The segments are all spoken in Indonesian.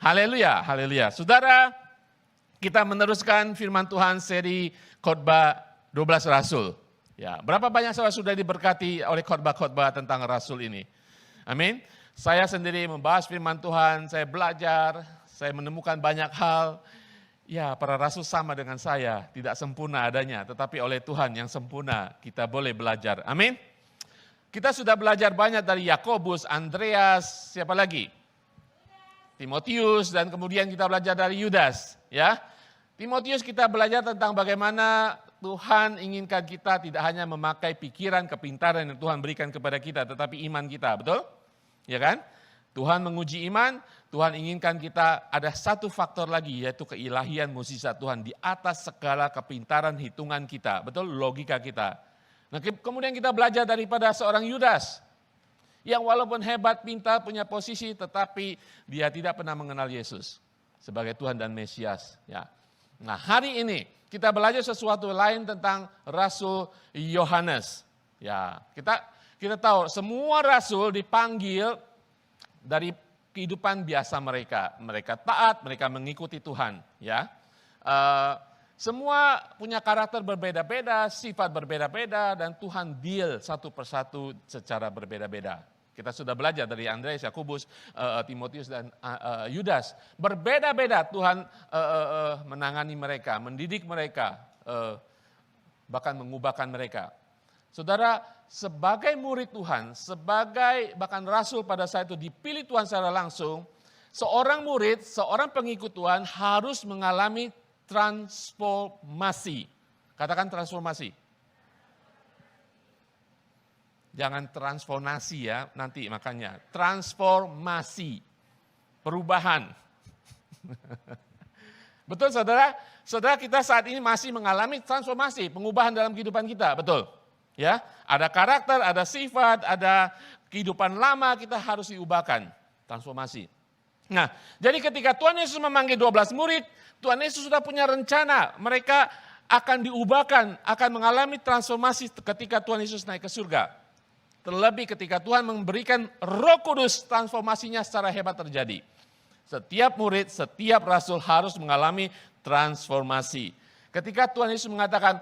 Haleluya, haleluya. Saudara, kita meneruskan firman Tuhan seri khotbah 12 Rasul. Ya, berapa banyak saudara sudah diberkati oleh khotbah-khotbah tentang Rasul ini? Amin. Saya sendiri membahas firman Tuhan, saya belajar, saya menemukan banyak hal. Ya, para rasul sama dengan saya, tidak sempurna adanya, tetapi oleh Tuhan yang sempurna kita boleh belajar. Amin. Kita sudah belajar banyak dari Yakobus, Andreas, siapa lagi? Timotius, dan kemudian kita belajar dari Yudas. Ya, Timotius kita belajar tentang bagaimana Tuhan inginkan kita tidak hanya memakai pikiran, kepintaran yang Tuhan berikan kepada kita, tetapi iman kita, betul? Ya kan? Tuhan menguji iman, Tuhan inginkan kita ada satu faktor lagi, yaitu keilahian mukjizat Tuhan di atas segala kepintaran hitungan kita, betul? Logika kita. Nah, kemudian kita belajar daripada seorang Yudas, yang walaupun hebat, pintar, punya posisi, tetapi dia tidak pernah mengenal Yesus sebagai Tuhan dan Mesias. Ya. Nah, hari ini kita belajar sesuatu lain tentang Rasul Yohanes. Ya, kita tahu semua rasul dipanggil dari kehidupan biasa mereka. Mereka taat, mereka mengikuti Tuhan. Ya, semua punya karakter berbeda-beda, sifat berbeda-beda, dan Tuhan deal satu persatu secara berbeda-beda. Kita sudah belajar dari Andreas, Yakobus, Timotius, dan Yudas. Berbeda-beda Tuhan menangani mereka, mendidik mereka, bahkan mengubahkan mereka. Saudara, sebagai murid Tuhan, sebagai bahkan rasul pada saat itu dipilih Tuhan secara langsung, seorang murid, seorang pengikut Tuhan harus mengalami transformasi. Katakan transformasi. Jangan transformasi ya, nanti makanya. Transformasi, perubahan. Betul saudara? Saudara, kita saat ini masih mengalami transformasi, pengubahan dalam kehidupan kita, betul? Ya, ada karakter, ada sifat, ada kehidupan lama, kita harus diubahkan, transformasi. Nah, jadi ketika Tuhan Yesus memanggil 12 murid, Tuhan Yesus sudah punya rencana, mereka akan diubahkan, akan mengalami transformasi ketika Tuhan Yesus naik ke surga. Terlebih ketika Tuhan memberikan Roh Kudus, transformasinya secara hebat terjadi. Setiap murid, setiap rasul harus mengalami transformasi. Ketika Tuhan Yesus mengatakan,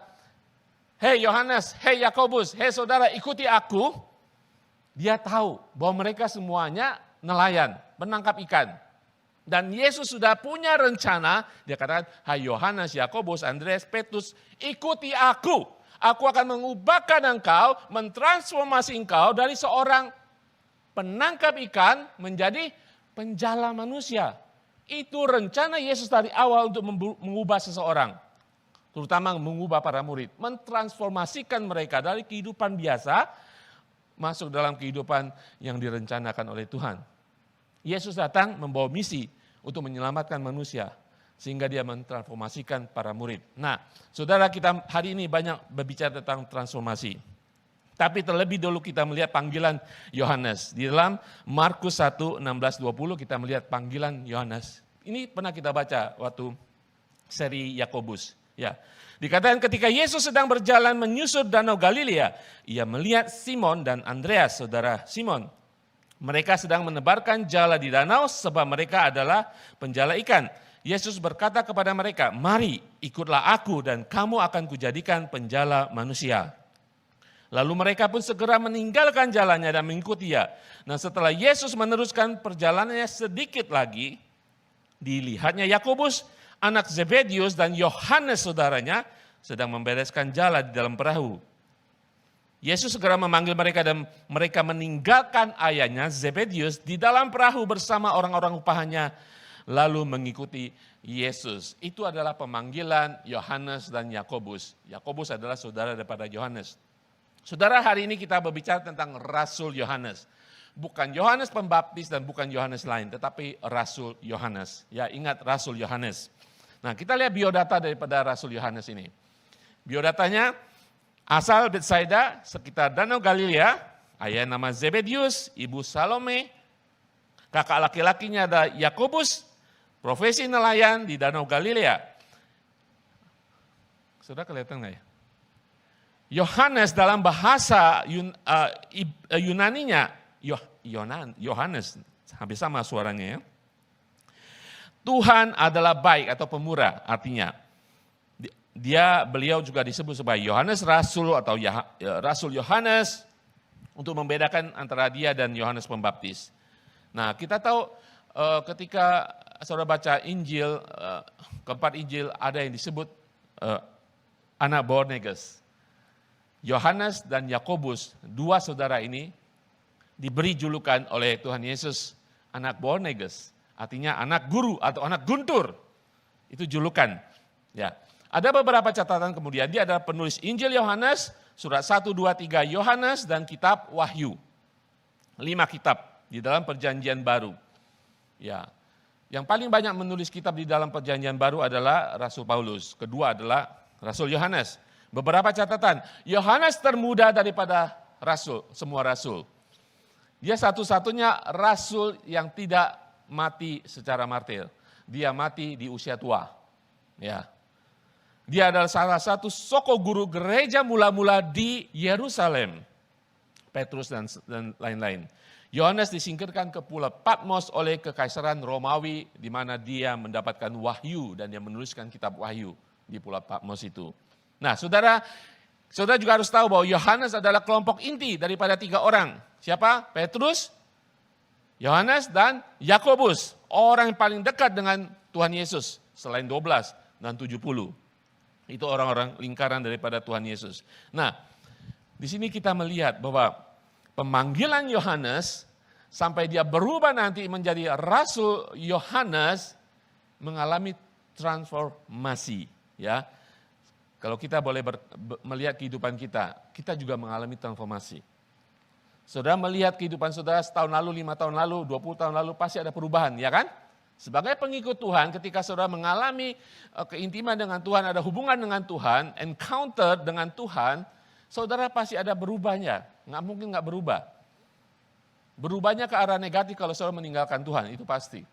"Hei Yohanes, hei Yakobus, hei saudara, ikuti aku." Dia tahu bahwa mereka semuanya nelayan, menangkap ikan. Dan Yesus sudah punya rencana, dia katakan, "Hai Yohanes, Yakobus, Andreas, Petrus, ikuti aku. Aku akan mengubahkan engkau, mentransformasi engkau dari seorang penangkap ikan menjadi penjala manusia." Itu rencana Yesus dari awal untuk mengubah seseorang. Terutama mengubah para murid. Mentransformasikan mereka dari kehidupan biasa masuk dalam kehidupan yang direncanakan oleh Tuhan. Yesus datang membawa misi untuk menyelamatkan manusia. Sehingga dia mentransformasikan para murid. Nah, saudara, kita hari ini banyak berbicara tentang transformasi. Tapi terlebih dulu kita melihat panggilan Yohanes. Di dalam Markus 1, 16-20 kita melihat panggilan Yohanes. Ini pernah kita baca waktu seri Yakobus. Ya. Dikatakan ketika Yesus sedang berjalan menyusur danau Galilea, ia melihat Simon dan Andreas, saudara Simon. Mereka sedang menebarkan jala di danau sebab mereka adalah penjala ikan. Yesus berkata kepada mereka, "Mari ikutlah aku dan kamu akan kujadikan penjala manusia." Lalu mereka pun segera meninggalkan jalannya dan mengikuti dia. Nah, setelah Yesus meneruskan perjalanannya sedikit lagi, dilihatnya Yakobus, anak Zebedius, dan Yohanes saudaranya sedang membereskan jala di dalam perahu. Yesus segera memanggil mereka dan mereka meninggalkan ayahnya Zebedius di dalam perahu bersama orang-orang upahannya, lalu mengikuti Yesus. Itu adalah pemanggilan Yohanes dan Yakobus. Yakobus adalah saudara daripada Yohanes. Saudara, hari ini kita berbicara tentang Rasul Yohanes. Bukan Yohanes Pembaptis dan bukan Yohanes lain, tetapi Rasul Yohanes. Ya, ingat Rasul Yohanes. Nah, kita lihat biodata daripada Rasul Yohanes ini. Biodatanya, asal Betsaida, sekitar Danau Galilea, ayah nama Zebedius, ibu Salome, kakak laki-lakinya ada Yakobus, profesi nelayan di Danau Galilea. Sudah kelihatan nggak ya? Yohanes dalam bahasa Yunaninya, Yohanes, hampir sama suaranya ya. Tuhan adalah baik atau pemurah, artinya beliau juga disebut sebagai Yohanes Rasul atau Rasul Yohanes untuk membedakan antara dia dan Yohanes Pembaptis. Nah, kita tahu ketika saudara baca Injil, keempat Injil ada yang disebut anak Boanerges. Yohanes dan Yakobus, dua saudara ini diberi julukan oleh Tuhan Yesus anak Boanerges, artinya anak guru atau anak guntur. Itu julukan. Ya. Ada beberapa catatan kemudian, dia adalah penulis Injil Yohanes, surat 1, 2, 3 Yohanes, dan kitab Wahyu. 5 kitab di dalam perjanjian baru. Ya. Yang paling banyak menulis kitab di dalam perjanjian baru adalah Rasul Paulus. Kedua adalah Rasul Yohanes. Beberapa catatan, Yohanes termuda daripada rasul, semua rasul. Dia satu-satunya rasul yang tidak mati secara martir. Dia mati di usia tua. Ya. Dia adalah salah satu soko guru gereja mula-mula di Yerusalem. Petrus dan lain-lain. Yohanes disingkirkan ke Pulau Patmos oleh Kekaisaran Romawi, di mana dia mendapatkan wahyu dan dia menuliskan kitab Wahyu di Pulau Patmos itu. Nah, saudara juga harus tahu bahwa Yohanes adalah kelompok inti daripada 3 orang. Siapa? Petrus, Yohanes, dan Yakobus. Orang yang paling dekat dengan Tuhan Yesus selain 12 dan 70. Itu orang-orang lingkaran daripada Tuhan Yesus. Nah, di sini kita melihat bahwa pemanggilan Yohanes sampai dia berubah nanti menjadi Rasul Yohanes mengalami transformasi. Ya, kalau kita boleh melihat kehidupan kita juga mengalami transformasi. Saudara melihat kehidupan saudara setahun lalu, 5 tahun lalu, 20 tahun lalu pasti ada perubahan, ya kan? Sebagai pengikut Tuhan, ketika saudara mengalami keintiman dengan Tuhan, ada hubungan dengan Tuhan, encounter dengan Tuhan, saudara pasti ada berubahnya. Nggak mungkin nggak berubah. Berubahnya ke arah negatif kalau saudara meninggalkan Tuhan, itu pasti.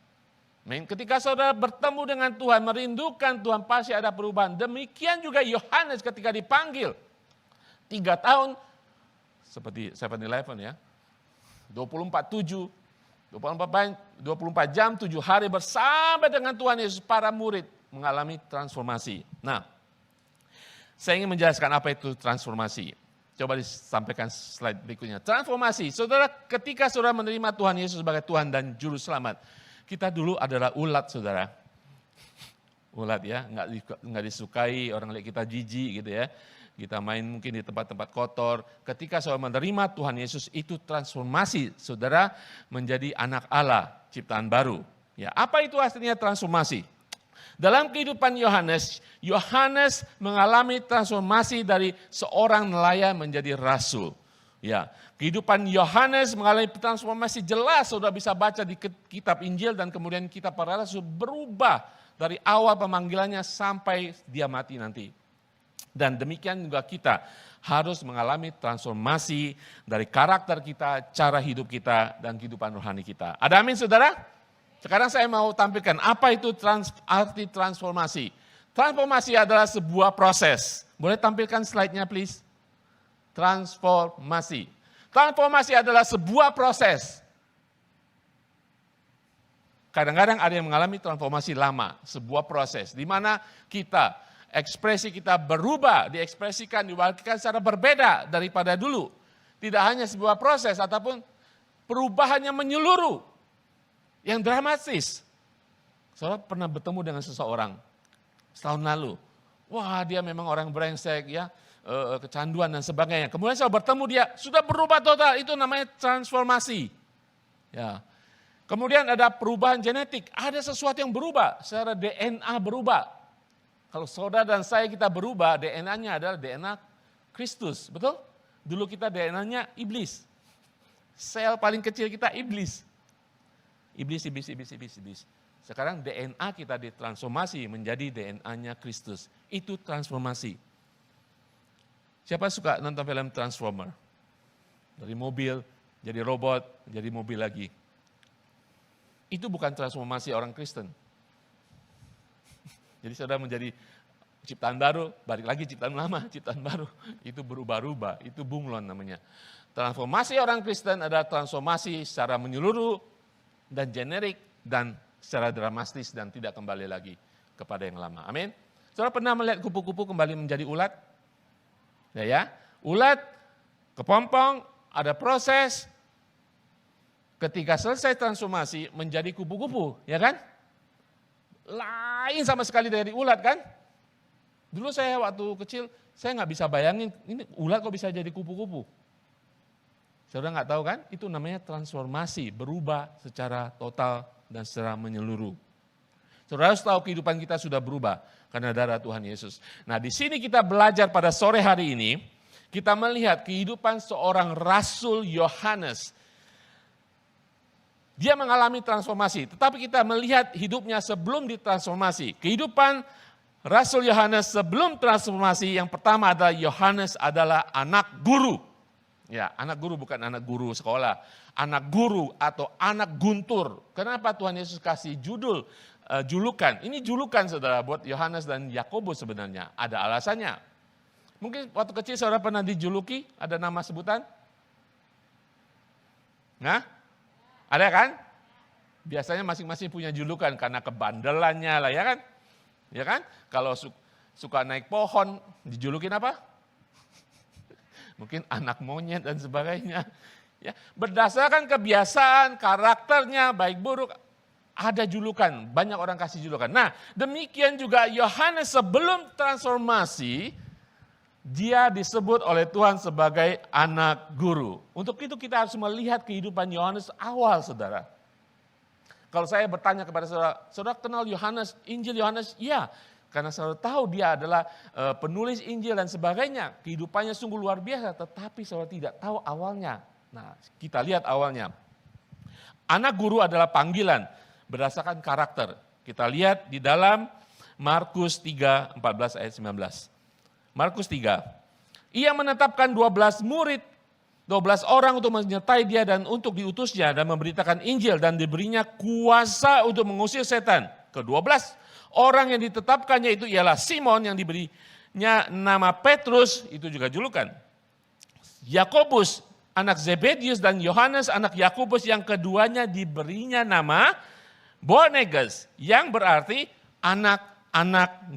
Ketika saudara bertemu dengan Tuhan, merindukan Tuhan, pasti ada perubahan. Demikian juga Yohanes ketika dipanggil. 3 tahun, seperti 7-Eleven ya, 24/7, 24 jam, 7 hari bersama dengan Tuhan Yesus, para murid mengalami transformasi. Nah, saya ingin menjelaskan apa itu transformasi. Coba disampaikan slide berikutnya. Transformasi, saudara, ketika saudara menerima Tuhan Yesus sebagai Tuhan dan Juru Selamat, kita dulu adalah ulat, saudara. Ulat ya, nggak disukai, orang lihat kita jijik gitu ya. Kita main mungkin di tempat-tempat kotor. Ketika saudara menerima Tuhan Yesus, itu transformasi saudara menjadi anak Allah, ciptaan baru. Ya, apa itu artinya transformasi? Dalam kehidupan Yohanes mengalami transformasi dari seorang nelayan menjadi rasul. Ya, kehidupan Yohanes mengalami transformasi jelas, saudara bisa baca di kitab Injil dan kemudian kitab para rasul berubah dari awal pemanggilannya sampai dia mati nanti. Dan demikian juga kita harus mengalami transformasi dari karakter kita, cara hidup kita, dan kehidupan rohani kita. Ada amin, saudara? Sekarang saya mau tampilkan apa itu arti transformasi. Transformasi adalah sebuah proses. Boleh tampilkan slide-nya please? Transformasi. Transformasi adalah sebuah proses. Kadang-kadang ada yang mengalami transformasi lama, sebuah proses. Di mana ekspresi kita berubah, diekspresikan, diwakilkan secara berbeda daripada dulu. Tidak hanya sebuah proses, ataupun perubahannya menyeluruh, yang dramatis. Saudara pernah bertemu dengan seseorang setahun lalu. Wah, dia memang orang brengsek, ya, kecanduan dan sebagainya. Kemudian saya bertemu dia, sudah berubah total, itu namanya transformasi. Ya. Kemudian ada perubahan genetik, ada sesuatu yang berubah, secara DNA berubah. Kalau saudara dan saya kita berubah, DNA-nya adalah DNA Kristus, betul? Dulu kita DNA-nya iblis. Sel paling kecil kita iblis. Iblis. Sekarang DNA kita ditransformasi menjadi DNA-nya Kristus. Itu transformasi. Siapa suka nonton film Transformer? Dari mobil, jadi robot, jadi mobil lagi. Itu bukan transformasi orang Kristen. Jadi saudara menjadi ciptaan baru, balik lagi ciptaan lama, ciptaan baru. Itu berubah-ubah, itu bunglon namanya. Transformasi orang Kristen adalah transformasi secara menyeluruh dan generik dan secara dramatis dan tidak kembali lagi kepada yang lama. Amin. Saudara pernah melihat kupu-kupu kembali menjadi ulat? Ya, ulat, kepompong, ada proses. Ketika selesai transformasi menjadi kupu-kupu, ya kan? Lain sama sekali dari ulat kan? Dulu saya waktu kecil, saya nggak bisa bayangin, ini ulat kok bisa jadi kupu-kupu. Saudara nggak tahu kan? Itu namanya transformasi, berubah secara total dan secara menyeluruh. Saudara harus tahu kehidupan kita sudah berubah karena darah Tuhan Yesus. Nah di sini kita belajar pada sore hari ini, kita melihat kehidupan seorang Rasul Yohanes. Dia mengalami transformasi, tetapi kita melihat hidupnya sebelum ditransformasi. Kehidupan Rasul Yohanes sebelum transformasi, yang pertama adalah Yohanes adalah anak guru. Ya, anak guru bukan anak guru sekolah, anak guru atau anak guntur. Kenapa Tuhan Yesus kasih julukan? Ini julukan saudara buat Yohanes dan Yakobus sebenarnya, ada alasannya. Mungkin waktu kecil saudara pernah dijuluki, ada nama sebutan? Nah? Ada kan? Biasanya masing-masing punya julukan karena kebandelannya lah ya kan? Ya kan? Kalau suka naik pohon dijulukin apa? Mungkin anak monyet dan sebagainya. Ya, berdasarkan kebiasaan, karakternya baik buruk ada julukan, banyak orang kasih julukan. Nah, demikian juga Yohanes sebelum transformasi dia disebut oleh Tuhan sebagai anak guru. Untuk itu kita harus melihat kehidupan Yohanes awal, saudara. Kalau saya bertanya kepada saudara, saudara kenal Yohanes, Injil Yohanes? Iya, karena saudara tahu dia adalah penulis Injil dan sebagainya. Kehidupannya sungguh luar biasa, tetapi saudara tidak tahu awalnya. Nah, kita lihat awalnya. Anak guru adalah panggilan berdasarkan karakter. Kita lihat di dalam Markus 3, 14 ayat 19. Markus 3, ia menetapkan 12 murid, 12 orang untuk menyertai dia dan untuk diutusnya dan memberitakan Injil dan diberinya kuasa untuk mengusir setan. Ke-12 orang yang ditetapkannya itu ialah Simon yang diberinya nama Petrus, itu juga julukan. Yakobus anak Zebedius dan Yohanes anak Yakobus yang keduanya diberinya nama Boanerges yang berarti anak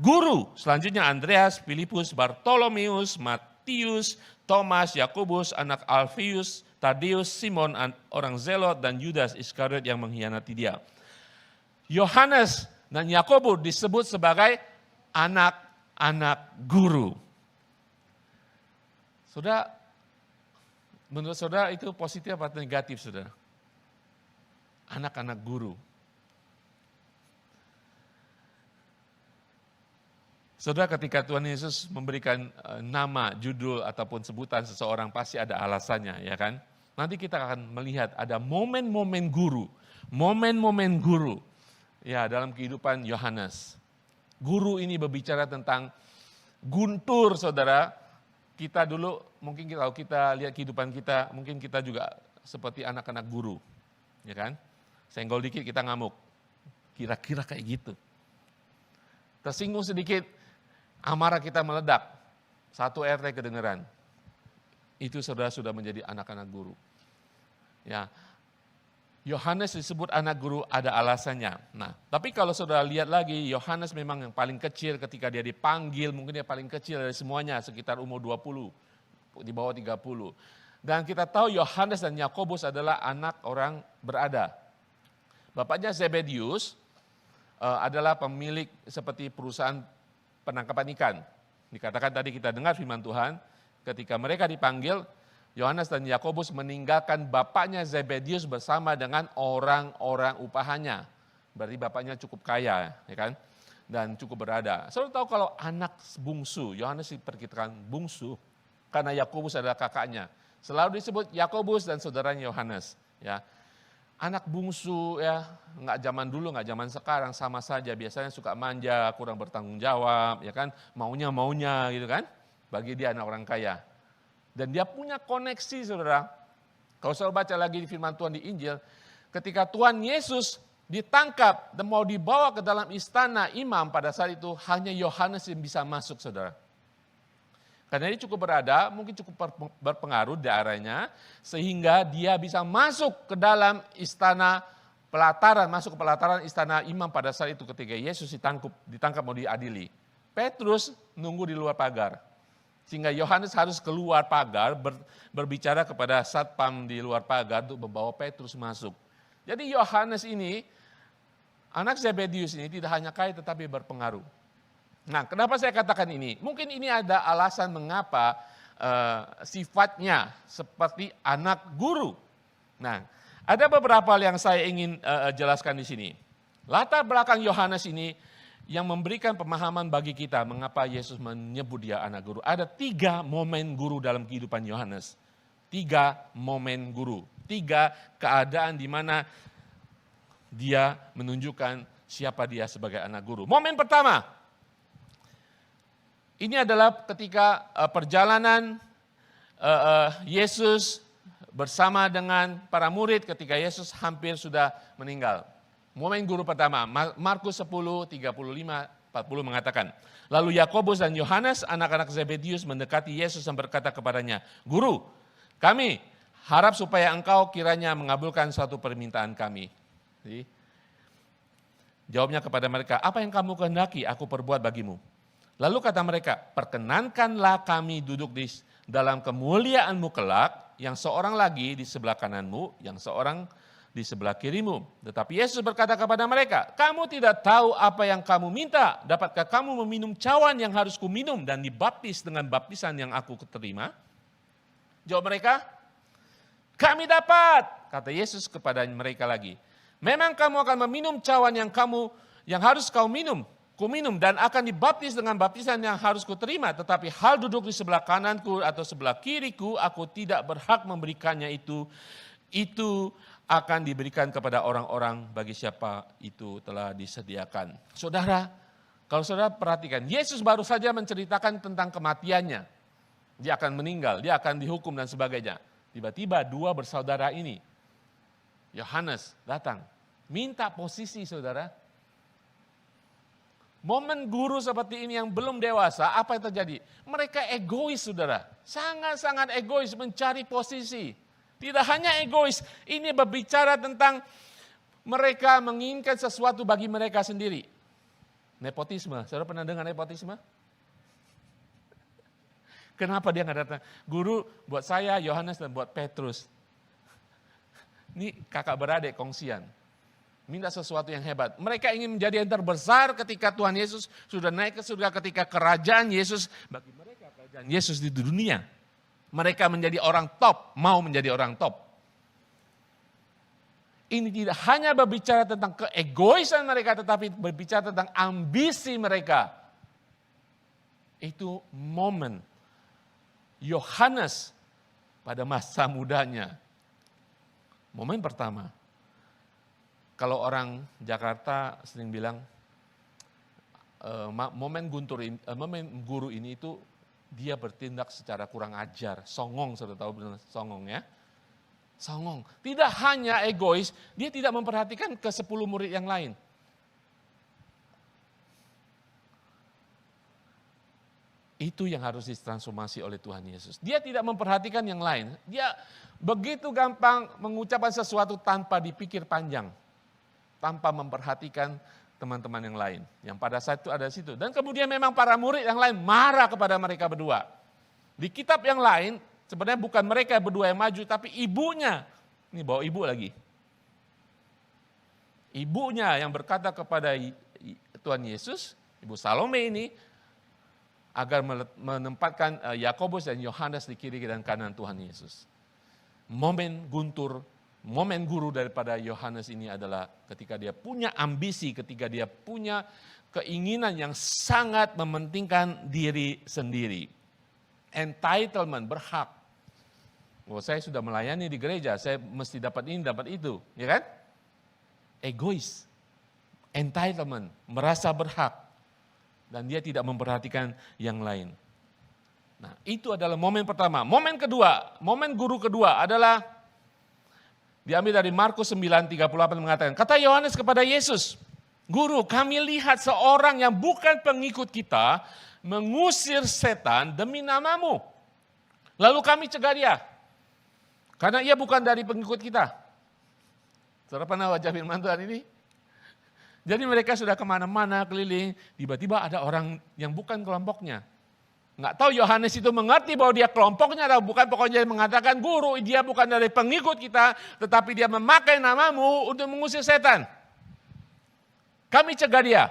guru. Selanjutnya Andreas, Filipus, Bartolomeus, Matius, Thomas, Yakobus, anak Alfius, Tadeus, Simon, orang Zelot, dan Yudas Iskariot yang mengkhianati dia. Yohanes dan Yakobus disebut sebagai anak-anak guru. Saudara, menurut saudara itu positif atau negatif, saudara? Anak-anak guru. Saudara, ketika Tuhan Yesus memberikan nama, judul, ataupun sebutan seseorang pasti ada alasannya, ya kan? Nanti kita akan melihat ada momen-momen guru ya dalam kehidupan Yohanes. Guru ini berbicara tentang guntur, saudara. Kita dulu, mungkin kalau kita lihat kehidupan kita, mungkin kita juga seperti anak-anak guru, ya kan? Senggol dikit kita ngamuk, kira-kira kayak gitu. Tersinggung sedikit, amarah kita meledak, satu RT kedengeran. Itu saudara sudah menjadi anak-anak guru. Ya, Yohanes disebut anak guru ada alasannya. Nah, tapi kalau saudara lihat lagi, Yohanes memang yang paling kecil ketika dia dipanggil, mungkin dia paling kecil dari semuanya, sekitar umur 20, di bawah 30. Dan kita tahu Yohanes dan Yakobus adalah anak orang berada. Bapaknya Zebedius adalah pemilik seperti perusahaan penangkapan ikan. Dikatakan tadi kita dengar firman Tuhan, ketika mereka dipanggil, Yohanes dan Yakobus meninggalkan bapaknya Zebedius bersama dengan orang-orang upahannya. Berarti bapaknya cukup kaya, ya kan? Dan cukup berada. Saudara tahu kalau anak bungsu, Yohanes diperkirakan bungsu, karena Yakobus adalah kakaknya. Selalu disebut Yakobus dan saudaranya Yohanes. Ya, anak bungsu ya, nggak zaman dulu, nggak zaman sekarang, sama saja. Biasanya suka manja, kurang bertanggung jawab, ya kan? Maunya gitu kan? Bagi dia anak orang kaya. Dan dia punya koneksi, saudara. Kalau saudara baca lagi di firman Tuhan di Injil, ketika Tuhan Yesus ditangkap dan mau dibawa ke dalam istana imam pada saat itu, hanya Yohanes yang bisa masuk, saudara. Karena dia cukup berada, mungkin cukup berpengaruh daerahnya, sehingga dia bisa masuk ke dalam istana masuk ke pelataran istana imam pada saat itu ketika Yesus ditangkap mau diadili. Petrus nunggu di luar pagar. Sehingga Yohanes harus keluar pagar berbicara kepada satpam di luar pagar untuk membawa Petrus masuk. Jadi Yohanes ini, anak Zebedius ini tidak hanya kaya tetapi berpengaruh. Nah, kenapa saya katakan ini? Mungkin ini ada alasan mengapa sifatnya seperti anak guru. Nah, ada beberapa hal yang saya ingin jelaskan di sini. Latar belakang Yohanes ini yang memberikan pemahaman bagi kita mengapa Yesus menyebut dia anak guru. Ada 3 momen guru dalam kehidupan Yohanes. 3 momen guru. 3 keadaan di mana dia menunjukkan siapa dia sebagai anak guru. Momen pertama, ini adalah ketika perjalanan Yesus bersama dengan para murid ketika Yesus hampir sudah meninggal. Momen guru pertama, Markus 10, 35, 40 mengatakan, lalu Yakobus dan Yohanes, anak-anak Zebedius mendekati Yesus dan berkata kepadanya, Guru, kami harap supaya engkau kiranya mengabulkan suatu permintaan kami. Jadi, jawabnya kepada mereka, apa yang kamu kehendaki aku perbuat bagimu? Lalu kata mereka, perkenankanlah kami duduk di dalam kemuliaan-Mu kelak, yang seorang lagi di sebelah kananmu, yang seorang di sebelah kirimu. Tetapi Yesus berkata kepada mereka, kamu tidak tahu apa yang kamu minta. Dapatkah kamu meminum cawan yang harus kuminum dan dibaptis dengan baptisan yang aku terima? Jawab mereka, kami dapat. Kata Yesus kepada mereka lagi, memang kamu akan meminum cawan yang harus kuminum dan akan dibaptis dengan baptisan yang harus kuterima. Tetapi hal duduk di sebelah kananku atau sebelah kiriku, aku tidak berhak memberikannya itu. Itu akan diberikan kepada orang-orang bagi siapa itu telah disediakan. Saudara, kalau saudara perhatikan, Yesus baru saja menceritakan tentang kematiannya. Dia akan meninggal, dia akan dihukum dan sebagainya. Tiba-tiba 2 bersaudara ini, Yohanes datang, minta posisi saudara. Momen guru seperti ini yang belum dewasa, apa yang terjadi? Mereka egois saudara, sangat-sangat egois mencari posisi. Tidak hanya egois, ini berbicara tentang mereka menginginkan sesuatu bagi mereka sendiri. Nepotisme, saudara pernah dengar nepotisme? Kenapa dia nggak datang? Guru buat saya, Yohanes dan buat Petrus. Ini kakak beradik kongsian. Minta sesuatu yang hebat. Mereka ingin menjadi yang terbesar ketika Tuhan Yesus sudah naik ke surga, ketika kerajaan Yesus, bagi mereka kerajaan Yesus di dunia. Mereka menjadi orang top, mau menjadi orang top. Ini tidak hanya berbicara tentang keegoisan mereka, tetapi berbicara tentang ambisi mereka. Itu momen Yohanes pada masa mudanya. Momen pertama. Kalau orang Jakarta sering bilang, momen guru ini itu dia bertindak secara kurang ajar, songong, sudah tahu benar songong ya. Songong, tidak hanya egois, dia tidak memperhatikan ke 10 murid yang lain. Itu yang harus ditransformasi oleh Tuhan Yesus. Dia tidak memperhatikan yang lain, dia begitu gampang mengucapkan sesuatu tanpa dipikir panjang, tanpa memperhatikan teman-teman yang lain, yang pada saat itu ada di situ. Dan kemudian memang para murid yang lain marah kepada mereka berdua. Di kitab yang lain, sebenarnya bukan mereka berdua yang maju, tapi ibunya. Ini bawa ibu lagi. Ibunya yang berkata kepada Tuhan Yesus, Ibu Salome ini, agar menempatkan Yakobus dan Yohanes di kiri dan kanan Tuhan Yesus. Momen guru daripada Yohanes ini adalah ketika dia punya ambisi, ketika dia punya keinginan yang sangat mementingkan diri sendiri. Entitlement, berhak. Oh, saya sudah melayani di gereja, saya mesti dapat ini, dapat itu, ya kan? Egois, entitlement, merasa berhak, dan dia tidak memperhatikan yang lain. Nah, itu adalah momen pertama. Momen kedua, momen guru kedua adalah diambil dari Markus 9:38 mengatakan, kata Yohanes kepada Yesus, Guru, kami lihat seorang yang bukan pengikut kita mengusir setan demi namamu. Lalu kami cegah dia, karena ia bukan dari pengikut kita. Saudara pernah baca firman Tuhan ini? Jadi mereka sudah kemana-mana keliling, tiba-tiba ada orang yang bukan kelompoknya. Nggak tahu Yohanes itu mengerti bahwa dia kelompoknya atau bukan, pokoknya dia mengatakan, guru dia bukan dari pengikut kita, tetapi dia memakai namamu untuk mengusir setan. Kami cegah dia.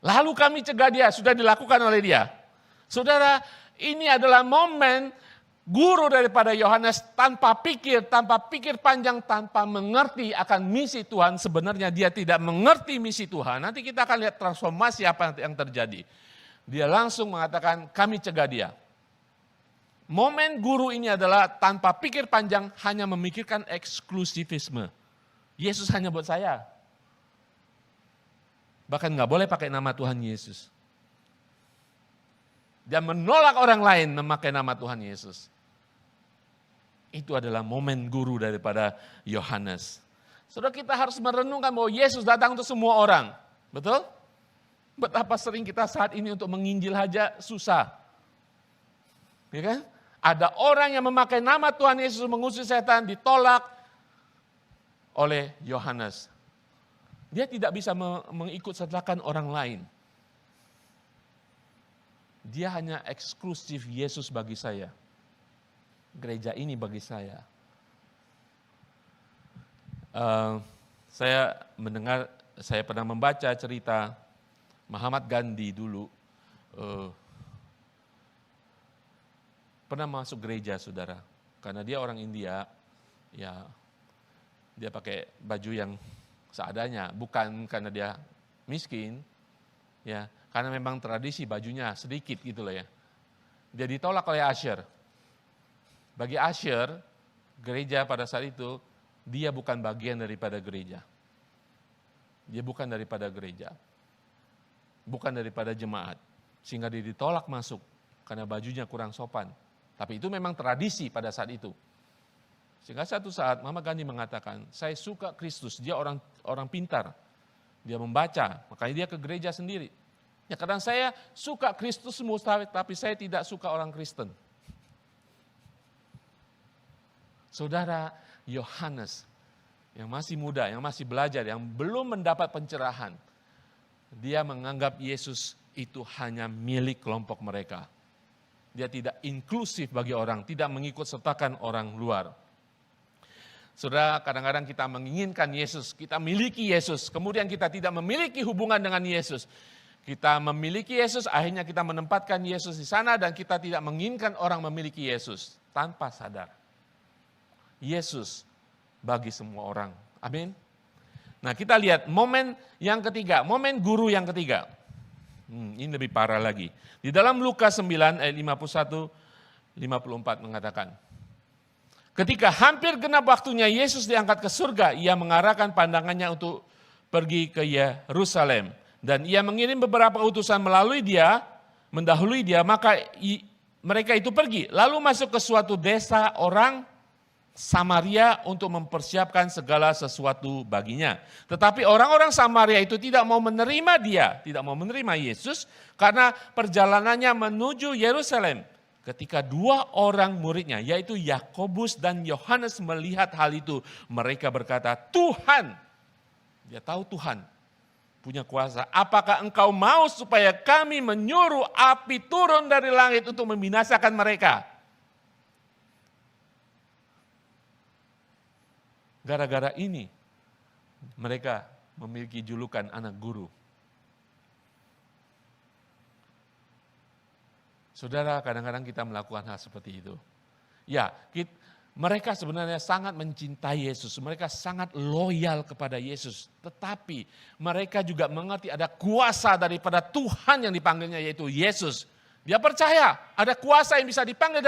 Lalu kami cegah dia, sudah dilakukan oleh dia. Saudara, ini adalah momen guru daripada Yohanes tanpa pikir panjang, tanpa mengerti akan misi Tuhan. Sebenarnya dia tidak mengerti misi Tuhan. Nanti kita akan lihat transformasi apa yang terjadi. Dia langsung mengatakan, kami cegah dia. Momen guru ini adalah tanpa pikir panjang, hanya memikirkan eksklusivisme. Yesus hanya buat saya. Bahkan nggak boleh pakai nama Tuhan Yesus. Dia menolak orang lain memakai nama Tuhan Yesus. Itu adalah momen guru daripada Yohanes. Saudara, kita harus merenungkan bahwa Yesus datang untuk semua orang. Betul? Betapa sering kita saat ini untuk menginjil aja susah. Ya kan? Ada orang yang memakai nama Tuhan Yesus mengusir setan, ditolak oleh Yohanes. Dia tidak bisa mengikut sertakan orang lain. Dia hanya eksklusif Yesus bagi saya. Gereja ini bagi saya. Saya pernah membaca cerita Mahatma Gandhi dulu. Pernah masuk gereja, saudara. Karena dia orang India, ya dia pakai baju yang seadanya, bukan karena dia miskin, ya, karena memang tradisi bajunya sedikit gitu loh ya. Dia ditolak oleh usher. Bagi usher, gereja pada saat itu, dia bukan bagian daripada gereja. Dia bukan daripada gereja. Bukan daripada jemaat. Sehingga dia ditolak masuk, karena bajunya kurang sopan. Tapi itu memang tradisi pada saat itu. Sehingga satu saat Mahatma Gandhi mengatakan, saya suka Kristus, dia orang pintar. Dia membaca, makanya dia ke gereja sendiri. Ya, kadang saya suka Kristus tapi saya tidak suka orang Kristen. Saudara, Yohanes yang masih muda, yang masih belajar, yang belum mendapat pencerahan, dia menganggap Yesus itu hanya milik kelompok mereka. Dia tidak inklusif bagi orang, tidak mengikut sertakan orang luar. Saudara, kadang-kadang kita menginginkan Yesus, kita miliki Yesus, kemudian kita tidak memiliki hubungan dengan Yesus. Kita memiliki Yesus, akhirnya kita menempatkan Yesus di sana dan kita tidak menginginkan orang memiliki Yesus tanpa sadar. Yesus bagi semua orang. Amin. Nah, kita lihat momen yang ketiga, momen guru yang ketiga. Ini lebih parah lagi. Di dalam Lukas 9 ayat 51-54 mengatakan, ketika hampir genap waktunya Yesus diangkat ke surga, ia mengarahkan pandangannya untuk pergi ke Yerusalem. Dan ia mengirim beberapa utusan mendahului dia, maka mereka itu pergi. Lalu masuk ke suatu desa orang Samaria untuk mempersiapkan segala sesuatu baginya. Tetapi orang-orang Samaria itu tidak mau menerima dia, tidak mau menerima Yesus, karena perjalanannya menuju Yerusalem. Ketika dua orang muridnya, yaitu Yakobus dan Yohanes melihat hal itu, mereka berkata, Tuhan, dia tahu Tuhan punya kuasa. Apakah engkau mau supaya kami menyuruh api turun dari langit untuk membinasakan mereka? Gara-gara ini, mereka memiliki julukan anak guru. Saudara, kadang-kadang kita melakukan hal seperti itu. Ya, mereka sebenarnya sangat mencintai Yesus, mereka sangat loyal kepada Yesus. Tetapi mereka juga mengerti ada kuasa daripada Tuhan yang dipanggilnya, yaitu Yesus. Dia percaya ada kuasa yang bisa dipanggil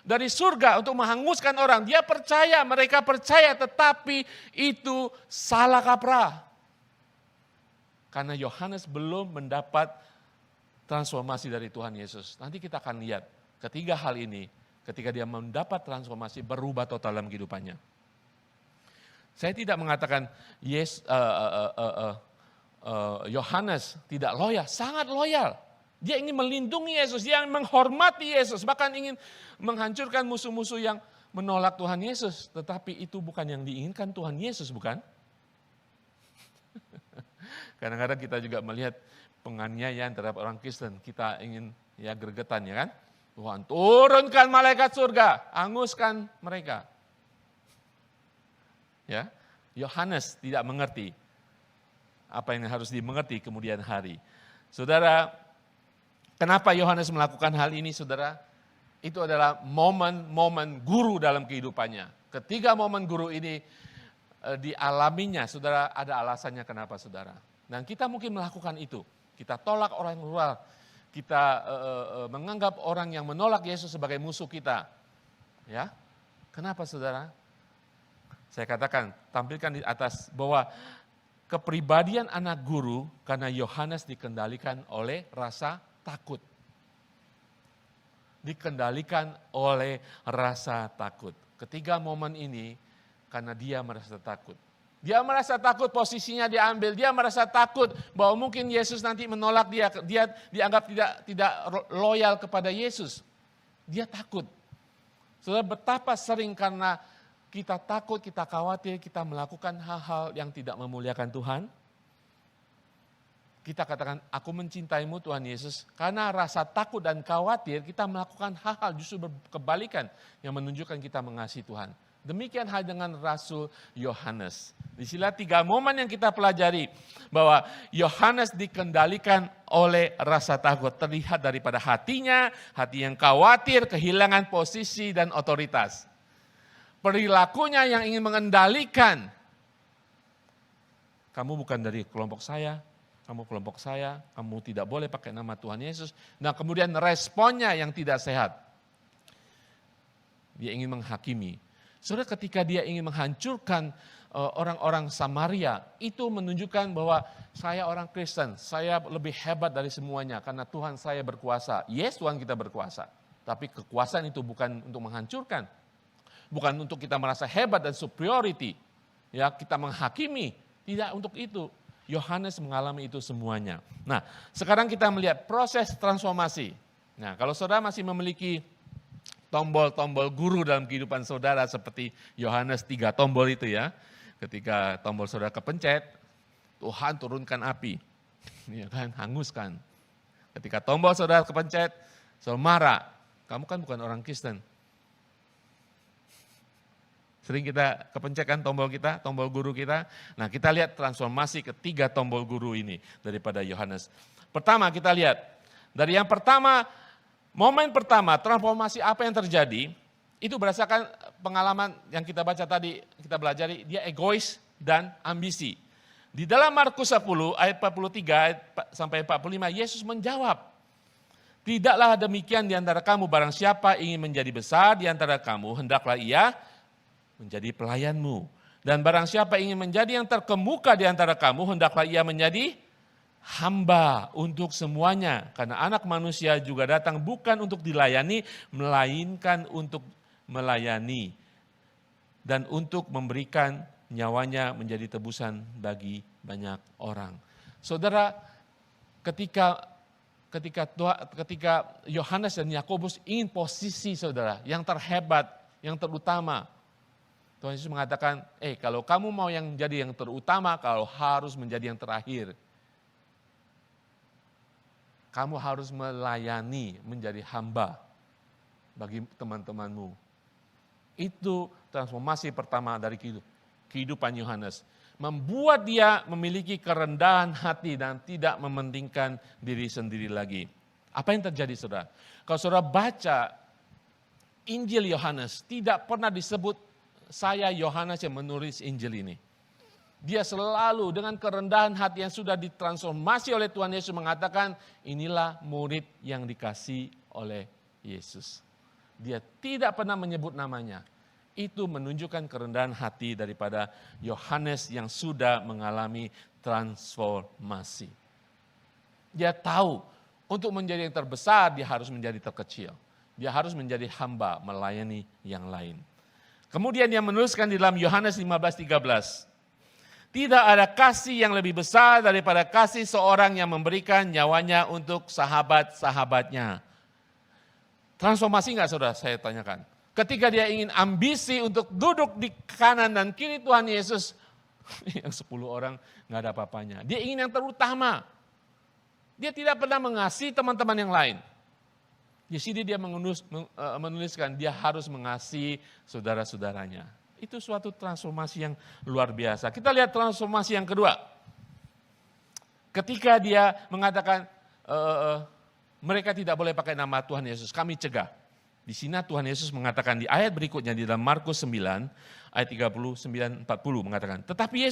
dari surga untuk menghanguskan orang. Dia percaya, mereka percaya, tetapi itu salah kaprah. Karena Yohanes belum mendapat transformasi dari Tuhan Yesus. Nanti kita akan lihat ketiga hal ini, ketika dia mendapat transformasi, berubah total dalam kehidupannya. Saya tidak mengatakan Yohanes tidak loyal, sangat loyal. Dia ingin melindungi Yesus, dia ingin menghormati Yesus, bahkan ingin menghancurkan musuh-musuh yang menolak Tuhan Yesus, tetapi itu bukan yang diinginkan Tuhan Yesus, bukan? Kadang-kadang kita juga melihat penganiayaan terhadap orang Kristen, kita ingin ya gregetan ya kan? Tuhan turunkan malaikat surga, hanguskan mereka. Ya, Yohanes tidak mengerti apa yang harus dimengerti kemudian hari. Saudara, kenapa Yohanes melakukan hal ini, saudara? Itu adalah momen-momen guru dalam kehidupannya. Ketiga momen guru ini dialaminya, saudara, ada alasannya kenapa, saudara. Dan kita mungkin melakukan itu. Kita tolak orang luar, kita menganggap orang yang menolak Yesus sebagai musuh kita. Ya, kenapa, saudara? Saya katakan, tampilkan di atas bahwa kepribadian anak guru karena Yohanes dikendalikan oleh rasa takut. Dikendalikan oleh rasa takut. Ketiga momen ini karena dia merasa takut. Dia merasa takut posisinya diambil, dia merasa takut bahwa mungkin Yesus nanti menolak dia dianggap tidak loyal kepada Yesus. Dia takut. Saudara, betapa sering karena kita takut, kita khawatir, kita melakukan hal-hal yang tidak memuliakan Tuhan. Kita katakan, aku mencintaimu Tuhan Yesus, karena rasa takut dan khawatir kita melakukan hal-hal justru berkebalikan yang menunjukkan kita mengasihi Tuhan. Demikian hal dengan Rasul Yohanes. Di sini 3 momen yang kita pelajari bahwa Yohanes dikendalikan oleh rasa takut. Terlihat daripada hatinya, hati yang khawatir, kehilangan posisi dan otoritas. Perilakunya yang ingin mengendalikan. Kamu bukan dari kelompok saya. Kamu kelompok saya, kamu tidak boleh pakai nama Tuhan Yesus. Nah kemudian responnya yang tidak sehat. Dia ingin menghakimi. Saudara, ketika dia ingin menghancurkan orang-orang Samaria, itu menunjukkan bahwa saya orang Kristen, saya lebih hebat dari semuanya karena Tuhan saya berkuasa. Yes, Tuhan kita berkuasa. Tapi kekuasaan itu bukan untuk menghancurkan. Bukan untuk kita merasa hebat dan superiority. Ya, kita menghakimi, tidak untuk itu. Yohanes mengalami itu semuanya. Nah, sekarang kita melihat proses transformasi. Nah, kalau saudara masih memiliki tombol-tombol guru dalam kehidupan saudara seperti Yohanes 3 tombol itu ya. Ketika tombol saudara kepencet, Tuhan turunkan api. Ya kan, hanguskan. Ketika tombol saudara kepencet, saudara marah. Kamu kan bukan orang Kristen. Sering kita kepencetkan tombol kita, tombol guru kita. Nah, kita lihat transformasi ketiga tombol guru ini daripada Yohanes. Pertama kita lihat, dari yang pertama, momen pertama transformasi apa yang terjadi, itu berdasarkan pengalaman yang kita baca tadi, kita belajari, dia egois dan ambisi. Di dalam Markus 10 ayat 43 sampai 45, Yesus menjawab, tidaklah demikian di antara kamu, barang siapa ingin menjadi besar di antara kamu, hendaklah ia menjadi pelayanmu. Dan barang siapa ingin menjadi yang terkemuka di antara kamu, hendaklah ia menjadi hamba untuk semuanya. Karena anak manusia juga datang bukan untuk dilayani, melainkan untuk melayani. Dan untuk memberikan nyawanya menjadi tebusan bagi banyak orang. Saudara, ketika Yohanes dan Yakobus ingin posisi saudara yang terhebat, yang terutama, Tuhan Yesus mengatakan, kalau kamu mau yang jadi yang terutama, kalau harus menjadi yang terakhir. Kamu harus melayani, menjadi hamba bagi teman-temanmu. Itu transformasi pertama dari kehidupan Yohanes. Membuat dia memiliki kerendahan hati dan tidak mementingkan diri sendiri lagi. Apa yang terjadi, saudara? Kalau saudara baca Injil Yohanes, tidak pernah disebut saya Yohanes yang menulis Injil ini. Dia selalu dengan kerendahan hati yang sudah ditransformasi oleh Tuhan Yesus mengatakan, inilah murid yang dikasih oleh Yesus. Dia tidak pernah menyebut namanya. Itu menunjukkan kerendahan hati daripada Yohanes yang sudah mengalami transformasi. Dia tahu untuk menjadi yang terbesar dia harus menjadi terkecil. Dia harus menjadi hamba melayani yang lain. Kemudian yang menuliskan di dalam Yohanes 15:13. Tidak ada kasih yang lebih besar daripada kasih seorang yang memberikan nyawanya untuk sahabat-sahabatnya. Transformasi enggak saudara, saya tanyakan. ketika dia ingin ambisi untuk duduk di kanan dan kiri Tuhan Yesus, yang 10 orang nggak ada apa-apanya. Dia ingin yang terutama. Dia tidak pernah mengasihi teman-teman yang lain. Di sini dia menuliskan dia harus mengasihi saudara-saudaranya. Itu suatu transformasi yang luar biasa. Kita lihat transformasi yang kedua. Ketika dia mengatakan mereka tidak boleh pakai nama Tuhan Yesus, kami cegah. Di sini Tuhan Yesus mengatakan di ayat berikutnya di dalam Markus 9 ayat 39-40 mengatakan, tetapi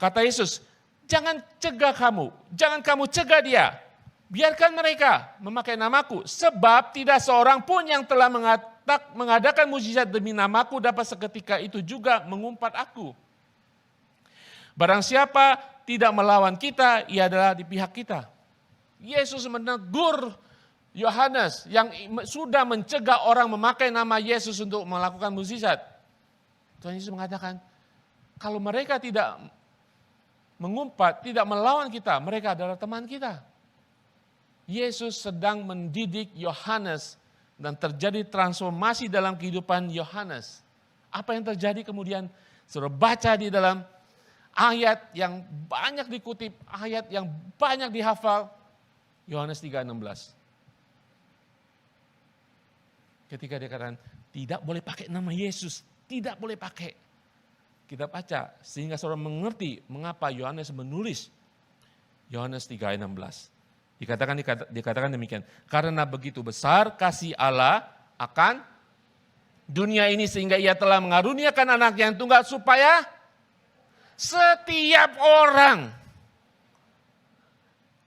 kata Yesus, jangan kamu cegah dia. Biarkan mereka memakai namaku, sebab tidak seorang pun yang telah mengadakan mujizat demi namaku dapat seketika itu juga mengumpat aku. Barang siapa tidak melawan kita, ia adalah di pihak kita. Yesus menegur Yohanes yang sudah mencegah orang memakai nama Yesus untuk melakukan mukjizat. Tuhan Yesus mengatakan, kalau mereka tidak mengumpat, tidak melawan kita, mereka adalah teman kita. Yesus sedang mendidik Yohanes dan terjadi transformasi dalam kehidupan Yohanes. Apa yang terjadi kemudian? Saudara baca di dalam ayat yang banyak dikutip, ayat yang banyak dihafal, Yohanes 3:16. Ketika dia katakan, tidak boleh pakai nama Yesus, tidak boleh pakai. Kita baca, sehingga saudara mengerti mengapa Yohanes menulis Yohanes 3:16. Dikatakan demikian, karena begitu besar kasih Allah akan dunia ini sehingga ia telah mengaruniakan anak yang tunggal supaya setiap orang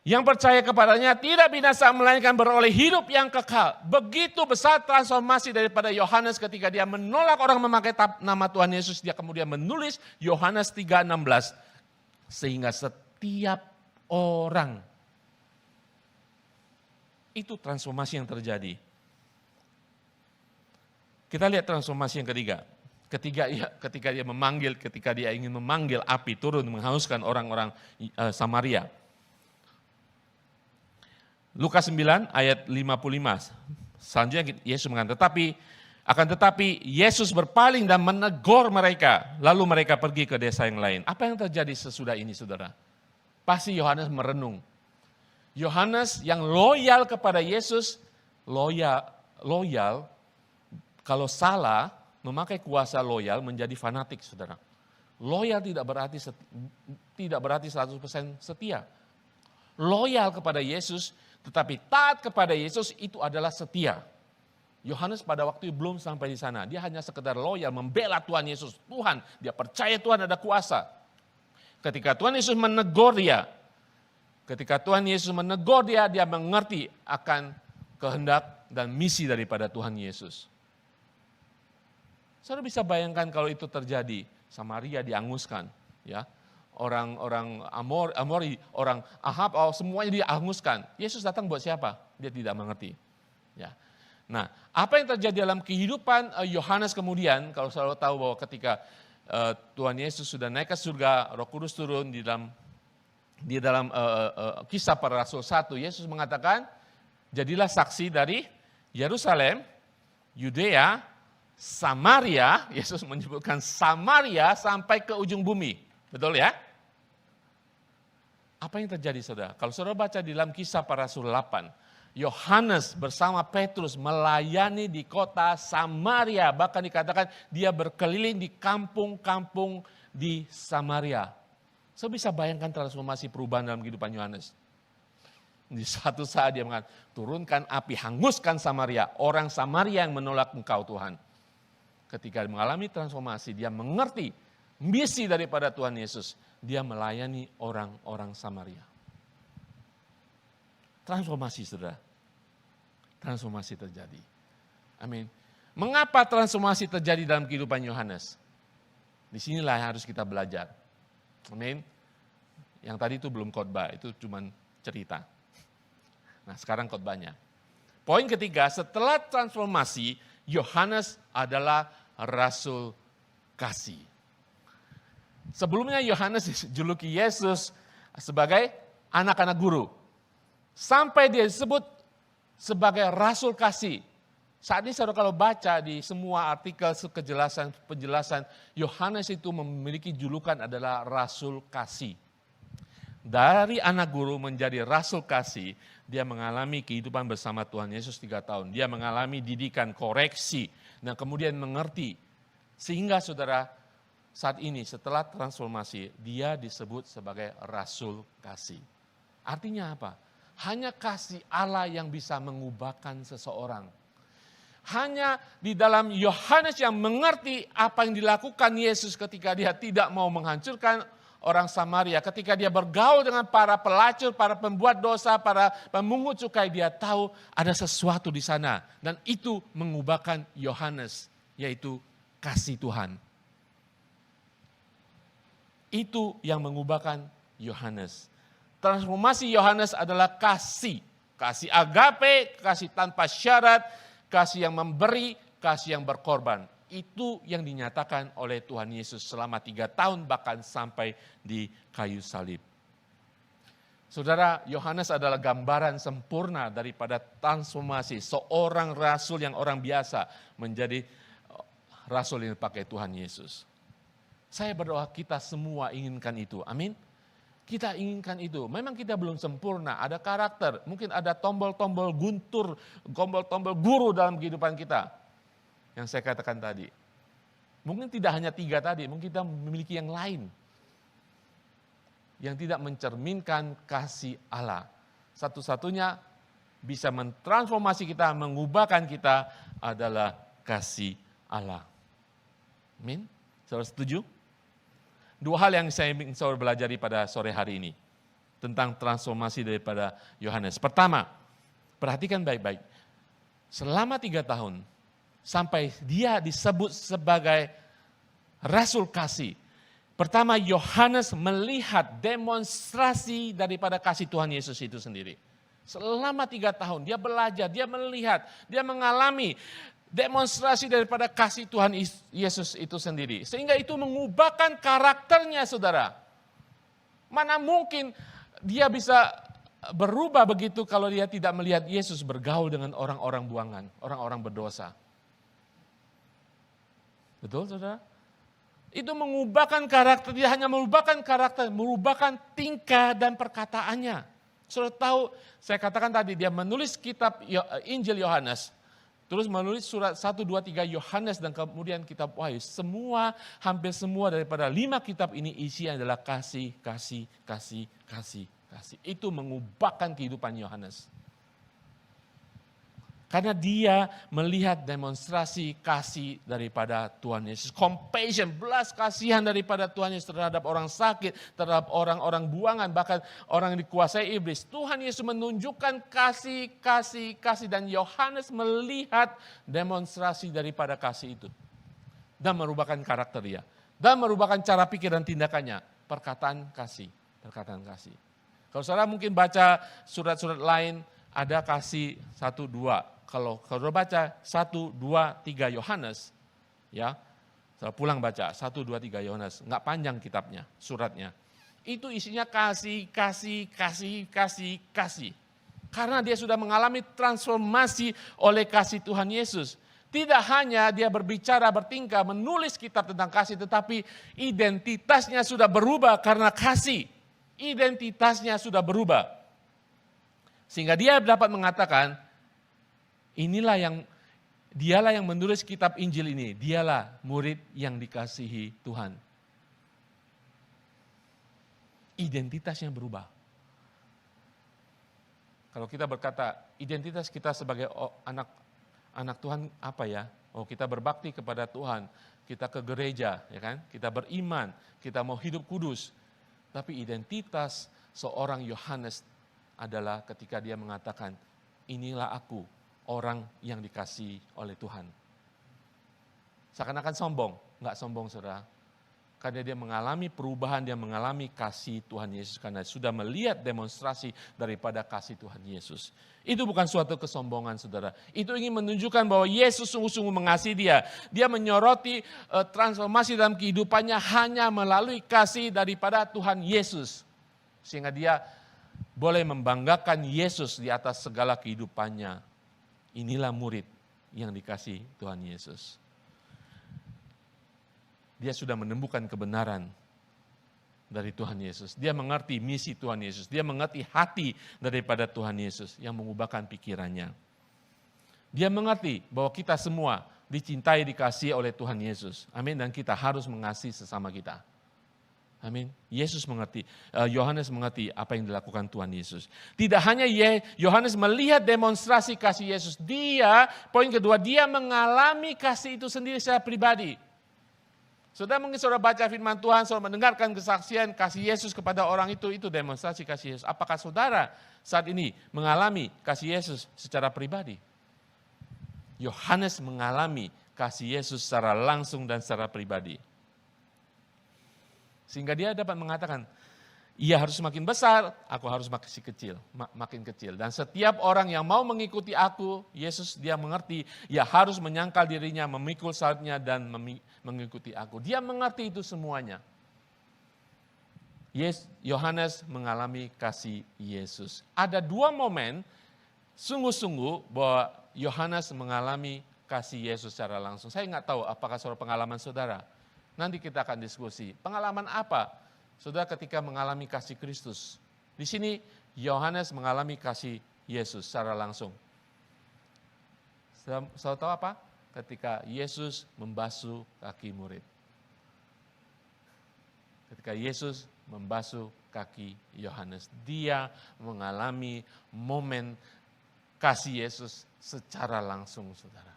yang percaya kepadanya tidak binasa melainkan beroleh hidup yang kekal. Begitu besar transformasi daripada Yohanes ketika dia menolak orang memakai nama Tuhan Yesus, dia kemudian menulis Yohanes 3:16 sehingga setiap orang. Itu transformasi yang terjadi. Kita lihat transformasi yang ketiga. Ketika dia ingin memanggil api turun menghauskan orang-orang Samaria. Lukas 9 ayat 55. Selanjutnya Yesus mengatakan, tetapi Yesus berpaling dan menegur mereka. Lalu mereka pergi ke desa yang lain. Apa yang terjadi sesudah ini, saudara? Pasti Yohanes merenung. Yohanes yang loyal kepada Yesus, loyal, kalau salah, memakai kuasa loyal menjadi fanatik, saudara. Loyal tidak berarti 100% setia. Loyal kepada Yesus, tetapi taat kepada Yesus itu adalah setia. Yohanes pada waktu itu belum sampai di sana. Dia hanya sekedar loyal, membela Tuhan Yesus. Dia percaya Tuhan ada kuasa. Ketika Tuhan Yesus menegur dia, dia mengerti akan kehendak dan misi daripada Tuhan Yesus. Saudara bisa bayangkan kalau itu terjadi, Samaria dihanguskan, ya. Orang-orang Amori, orang Ahab, semuanya dihanguskan. Yesus datang buat siapa? Dia tidak mengerti. Ya. Nah, apa yang terjadi dalam kehidupan Yohanes kemudian, kalau saudara tahu bahwa ketika Tuhan Yesus sudah naik ke surga, Roh Kudus turun di dalam Kisah Para Rasul 1, Yesus mengatakan, jadilah saksi dari Yerusalem, Yudea, Samaria, Yesus menyebutkan Samaria sampai ke ujung bumi. Betul ya? Apa yang terjadi, saudara? Kalau saudara baca di dalam Kisah Para Rasul 8, Yohanes bersama Petrus melayani di kota Samaria. Bahkan dikatakan dia berkeliling di kampung-kampung di Samaria. Saya bisa bayangkan transformasi perubahan dalam kehidupan Yohanes. Di satu saat dia mengatakan, turunkan api, hanguskan Samaria. Orang Samaria yang menolak Engkau Tuhan. Ketika mengalami transformasi, dia mengerti misi daripada Tuhan Yesus. Dia melayani orang-orang Samaria. Transformasi, saudara. Transformasi terjadi. Amin. Mengapa transformasi terjadi dalam kehidupan Yohanes? Disinilah yang harus kita belajar. Amin. Yang tadi itu belum khotbah, itu cuma cerita. Nah, sekarang khotbahnya. Poin ketiga, setelah transformasi, Yohanes adalah rasul kasih. Sebelumnya Yohanes dijuluki Yesus sebagai anak-anak guru. Sampai dia disebut sebagai rasul kasih. Saat ini saudara kalau baca di semua artikel penjelasan, Yohanes itu memiliki julukan adalah Rasul Kasih. Dari anak guru menjadi Rasul Kasih, dia mengalami kehidupan bersama Tuhan Yesus 3 tahun. Dia mengalami didikan, koreksi, dan kemudian mengerti. Sehingga saudara saat ini setelah transformasi, dia disebut sebagai Rasul Kasih. Artinya apa? Hanya kasih Allah yang bisa mengubahkan seseorang. Hanya di dalam Yohanes yang mengerti apa yang dilakukan Yesus ketika dia tidak mau menghancurkan orang Samaria. Ketika dia bergaul dengan para pelacur, para pembuat dosa, para pemungut cukai, dia tahu ada sesuatu di sana. Dan itu mengubahkan Yohanes, yaitu kasih Tuhan. Itu yang mengubahkan Yohanes. Transformasi Yohanes adalah kasih. Kasih agape, kasih tanpa syarat, kasih yang memberi, kasih yang berkorban. Itu yang dinyatakan oleh Tuhan Yesus selama 3 tahun bahkan sampai di kayu salib. Saudara, Yohanes adalah gambaran sempurna daripada transformasi seorang rasul yang orang biasa menjadi rasul yang dipakai Tuhan Yesus. Saya berdoa kita semua inginkan itu. Amin. Kita inginkan itu. Memang kita belum sempurna, ada karakter, mungkin ada tombol-tombol guntur, tombol-tombol guru dalam kehidupan kita. Yang saya katakan tadi. Mungkin tidak hanya 3 tadi, mungkin kita memiliki yang lain. Yang tidak mencerminkan kasih Allah. Satu-satunya bisa mentransformasi kita, mengubahkan kita adalah kasih Allah. Amin. Saudara setuju? 2 hal yang saya ingin saudara belajari pada sore hari ini tentang transformasi daripada Yohanes. Pertama, perhatikan baik-baik. Selama 3 tahun sampai dia disebut sebagai Rasul Kasih. Pertama, Yohanes melihat demonstrasi daripada kasih Tuhan Yesus itu sendiri. Selama 3 tahun dia belajar, dia melihat, dia mengalami demonstrasi daripada kasih Tuhan Yesus itu sendiri. Sehingga itu mengubahkan karakternya, saudara. Mana mungkin dia bisa berubah begitu kalau dia tidak melihat Yesus bergaul dengan orang-orang buangan, orang-orang berdosa. Betul, saudara? Itu mengubahkan karakter, tidak hanya mengubahkan karakter, mengubahkan tingkah dan perkataannya. Saudara tahu, saya katakan tadi, dia menulis kitab Injil Yohanes, terus menulis surat 1, 2, 3 Yohanes dan kemudian kitab Wahyu. Hampir semua daripada 5 kitab ini isinya adalah kasih, kasih, kasih, kasih, kasih. Itu mengubahkan kehidupan Yohanes. Karena dia melihat demonstrasi kasih daripada Tuhan Yesus. Compassion, belas kasihan daripada Tuhan Yesus terhadap orang sakit, terhadap orang-orang buangan, bahkan orang yang dikuasai iblis. Tuhan Yesus menunjukkan kasih, kasih, kasih. Dan Yohanes melihat demonstrasi daripada kasih itu. Dan merubahkan karakter dia. Dan merubahkan cara pikir dan tindakannya. Perkataan kasih, perkataan kasih. Kalau saudara mungkin baca surat-surat lain, ada kasih 1, 2. Kalau baca 1, 2, 3 Yohanes, ya, saya pulang baca 1, 2, 3 Yohanes, enggak panjang kitabnya, suratnya. Itu isinya kasih, kasih, kasih, kasih, kasih. Karena dia sudah mengalami transformasi oleh kasih Tuhan Yesus. Tidak hanya dia berbicara, bertingkah, menulis kitab tentang kasih, tetapi identitasnya sudah berubah karena kasih. Identitasnya sudah berubah. Sehingga dia dapat mengatakan, dialah yang menulis kitab Injil ini, dialah murid yang dikasihi Tuhan. Identitasnya berubah. Kalau kita berkata, identitas kita sebagai anak Tuhan apa ya? Oh, kita berbakti kepada Tuhan, kita ke gereja, ya kan? Kita beriman, kita mau hidup kudus. Tapi identitas seorang Yohanes adalah ketika dia mengatakan, inilah aku, orang yang dikasihi oleh Tuhan. Seakan-akan sombong, enggak sombong saudara. Karena dia mengalami perubahan, dia mengalami kasih Tuhan Yesus. Karena sudah melihat demonstrasi daripada kasih Tuhan Yesus. Itu bukan suatu kesombongan saudara. Itu ingin menunjukkan bahwa Yesus sungguh-sungguh mengasihi dia. Dia menyoroti transformasi dalam kehidupannya hanya melalui kasih daripada Tuhan Yesus. Sehingga dia boleh membanggakan Yesus di atas segala kehidupannya. Inilah murid yang dikasih Tuhan Yesus. Dia sudah menemukan kebenaran dari Tuhan Yesus. Dia mengerti misi Tuhan Yesus. Dia mengerti hati daripada Tuhan Yesus yang mengubahkan pikirannya. Dia mengerti bahwa kita semua dicintai, dikasihi oleh Tuhan Yesus. Amin. Dan kita harus mengasihi sesama kita. Amin. Yesus mengerti, Yohanes mengerti apa yang dilakukan Tuhan Yesus. Tidak hanya Yohanes melihat demonstrasi kasih Yesus. Poin kedua, dia mengalami kasih itu sendiri secara pribadi. Saudara mungkin saudara baca firman Tuhan, saudara mendengarkan kesaksian kasih Yesus kepada orang itu demonstrasi kasih Yesus. Apakah saudara saat ini mengalami kasih Yesus secara pribadi? Yohanes mengalami kasih Yesus secara langsung dan secara pribadi. Sehingga dia dapat mengatakan, ia harus semakin besar, aku harus makin kecil. Dan setiap orang yang mau mengikuti aku, Yesus dia mengerti, ia harus menyangkal dirinya, memikul salibnya dan mengikuti aku. Dia mengerti itu semuanya. Yohanes mengalami kasih Yesus. Ada dua momen sungguh-sungguh bahwa Yohanes mengalami kasih Yesus secara langsung. Saya nggak tahu apakah pengalaman saudara. Nanti kita akan diskusi. Pengalaman apa saudara ketika mengalami kasih Kristus? Di sini Yohanes mengalami kasih Yesus secara langsung. Saudara tahu apa? Ketika Yesus membasuh kaki murid. Ketika Yesus membasuh kaki Yohanes, dia mengalami momen kasih Yesus secara langsung, saudara.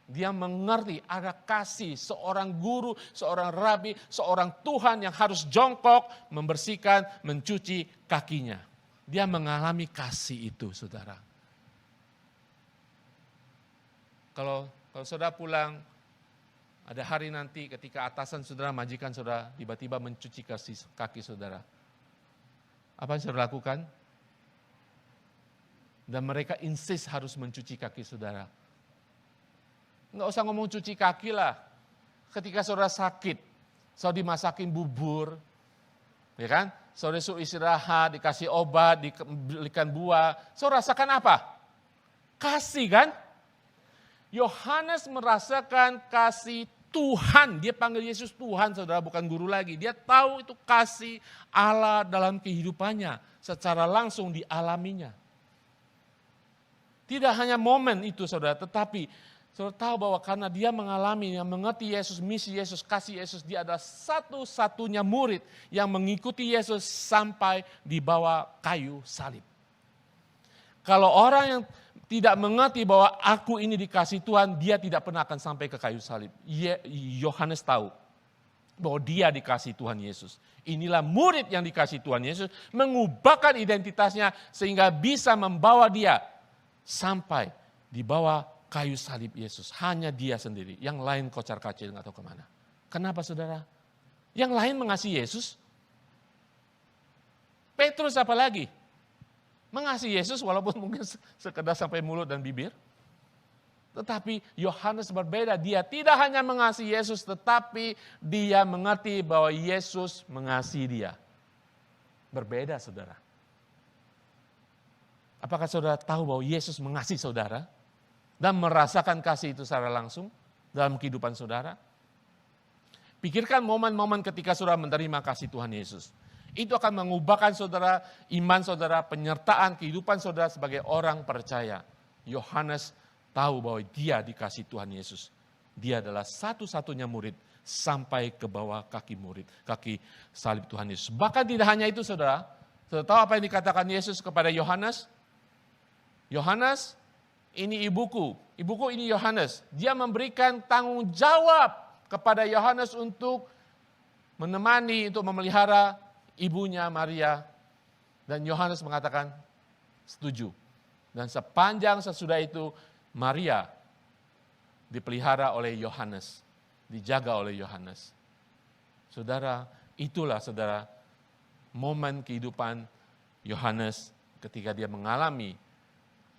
Dia mengerti ada kasih seorang guru, seorang rabi, seorang Tuhan yang harus jongkok, membersihkan, mencuci kakinya. Dia mengalami kasih itu, saudara. Kalau saudara pulang, ada hari nanti ketika atasan saudara, majikan saudara, tiba-tiba mencuci kaki saudara. Apa yang saudara lakukan? Dan mereka insist harus mencuci kaki saudara. Enggak usah ngomong cuci kaki lah. Ketika saudara sakit, saudara dimasakin bubur, ya kan? Saudara suruh istirahat, dikasih obat, dibelikan buah. Saudara rasakan apa? Kasih kan? Yohanes merasakan kasih Tuhan. Dia panggil Yesus Tuhan, saudara, bukan guru lagi. Dia tahu itu kasih Allah dalam kehidupannya. Secara langsung dialaminya. Tidak hanya momen itu, saudara, tetapi saudara tahu bahwa karena dia mengalami, yang mengerti Yesus, misi Yesus, kasih Yesus, dia adalah satu-satunya murid yang mengikuti Yesus sampai di bawah kayu salib. Kalau orang yang tidak mengerti bahwa aku ini dikasih Tuhan, dia tidak pernah akan sampai ke kayu salib. Yohanes tahu bahwa dia dikasih Tuhan Yesus. Inilah murid yang dikasih Tuhan Yesus, mengubahkan identitasnya sehingga bisa membawa dia sampai di bawah kayu salib Yesus. Hanya dia sendiri. Yang lain kocar-kacir nggak tahu kemana. Kenapa saudara? Yang lain mengasihi Yesus. Petrus apalagi? Mengasihi Yesus walaupun mungkin sekedar sampai mulut dan bibir. Tetapi Yohanes berbeda. Dia tidak hanya mengasihi Yesus, tetapi dia mengerti bahwa Yesus mengasihi dia. Berbeda saudara. Apakah saudara tahu bahwa Yesus mengasihi saudara? Dan merasakan kasih itu secara langsung dalam kehidupan saudara. Pikirkan momen-momen ketika saudara menerima kasih Tuhan Yesus. Itu akan mengubahkan saudara, iman saudara, penyertaan kehidupan saudara sebagai orang percaya. Yohanes tahu bahwa dia dikasih Tuhan Yesus. Dia adalah satu-satunya murid sampai ke bawah kaki salib Tuhan Yesus. Bahkan tidak hanya itu saudara. Saudara tahu apa yang dikatakan Yesus kepada Yohanes? Yohanes, ini ibuku ini Yohanes. Dia memberikan tanggung jawab kepada Yohanes untuk menemani, untuk memelihara ibunya Maria. Dan Yohanes mengatakan setuju. Dan sepanjang sesudah itu Maria dipelihara oleh Yohanes, dijaga oleh Yohanes. Saudara, itulah saudara momen kehidupan Yohanes ketika dia mengalami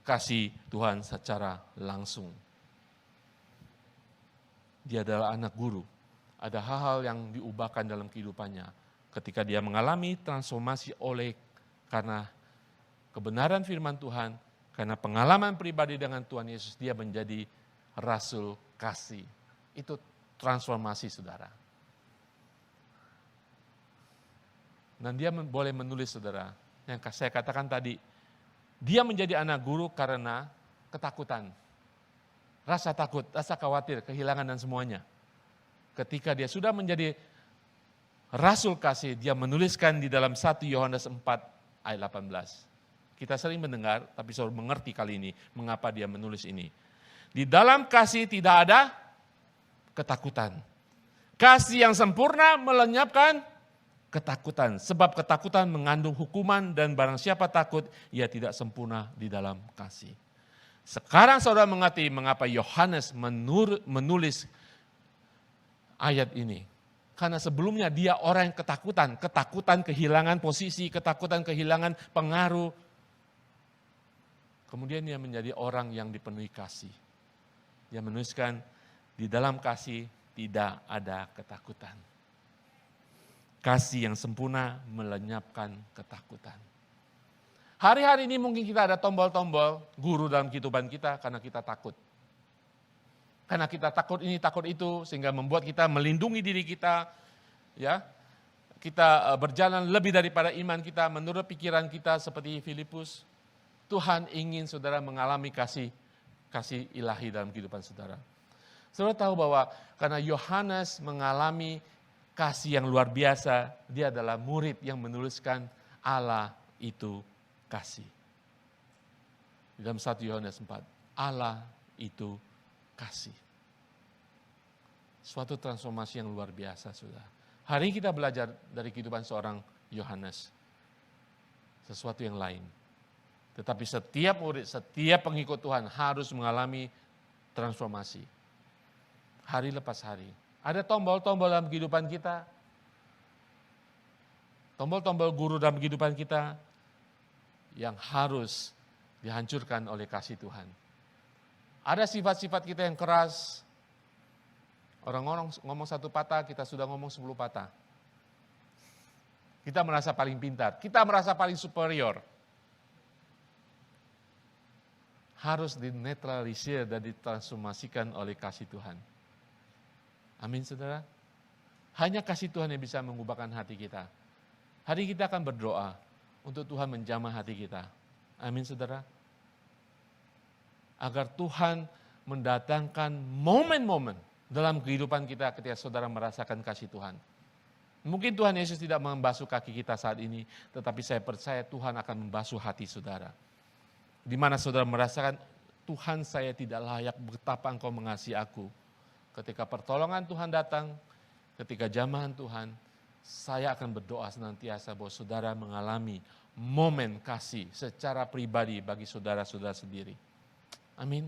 kasih Tuhan secara langsung. Dia adalah anak guru. Ada hal-hal yang diubahkan dalam kehidupannya. Ketika dia mengalami transformasi karena kebenaran firman Tuhan, karena pengalaman pribadi dengan Tuhan Yesus, dia menjadi rasul kasih. Itu transformasi saudara. Dan dia boleh menulis saudara, yang saya katakan tadi, dia menjadi anak guru karena ketakutan. Rasa takut, rasa khawatir, kehilangan dan semuanya. Ketika dia sudah menjadi rasul kasih, dia menuliskan di dalam 1 Yohanes 4 ayat 18. Kita sering mendengar, tapi selalu mengerti kali ini, mengapa dia menulis ini. Di dalam kasih tidak ada ketakutan. Kasih yang sempurna melenyapkan ketakutan. Sebab ketakutan mengandung hukuman dan barang siapa takut, ia tidak sempurna di dalam kasih. Sekarang saudara mengerti mengapa Yohanes menulis ayat ini. Karena sebelumnya dia orang yang ketakutan kehilangan posisi, ketakutan kehilangan pengaruh. Kemudian dia menjadi orang yang dipenuhi kasih. Dia menuliskan di dalam kasih tidak ada ketakutan. Kasih yang sempurna melenyapkan ketakutan. Hari-hari ini mungkin kita ada tombol-tombol guru dalam kehidupan kita karena kita takut. Karena kita takut ini, takut itu, sehingga membuat kita melindungi diri kita, ya. Kita berjalan lebih daripada iman kita, menurut pikiran kita seperti Filipus. Tuhan ingin saudara mengalami kasih ilahi dalam kehidupan saudara. Saudara tahu bahwa karena Yohanes mengalami kasih yang luar biasa, dia adalah murid yang menuliskan Allah itu kasih. Di dalam 1 Yohanes 4, Allah itu kasih. Suatu transformasi yang luar biasa sudah. Hari ini kita belajar dari kehidupan seorang Yohanes. Sesuatu yang lain. Tetapi setiap murid, setiap pengikut Tuhan harus mengalami transformasi. Hari lepas hari. Ada tombol-tombol dalam kehidupan kita. Tombol-tombol guru dalam kehidupan kita yang harus dihancurkan oleh kasih Tuhan. Ada sifat-sifat kita yang keras. Orang-orang ngomong satu patah, kita sudah ngomong 10 patah. Kita merasa paling pintar, kita merasa paling superior. Harus dinetralisir dan ditransformasikan oleh kasih Tuhan. Amin saudara. Hanya kasih Tuhan yang bisa mengubahkan hati kita. Hari kita akan berdoa untuk Tuhan menjamah hati kita. Amin saudara. Agar Tuhan mendatangkan momen-momen dalam kehidupan kita ketika saudara merasakan kasih Tuhan. Mungkin Tuhan Yesus tidak membasuh kaki kita saat ini, tetapi saya percaya Tuhan akan membasuh hati saudara. Di mana saudara merasakan, Tuhan saya tidak layak, betapa Engkau mengasihi aku. Ketika pertolongan Tuhan datang, ketika jamahan Tuhan, saya akan berdoa senantiasa bahwa saudara mengalami momen kasih secara pribadi bagi saudara-saudara sendiri. Amin.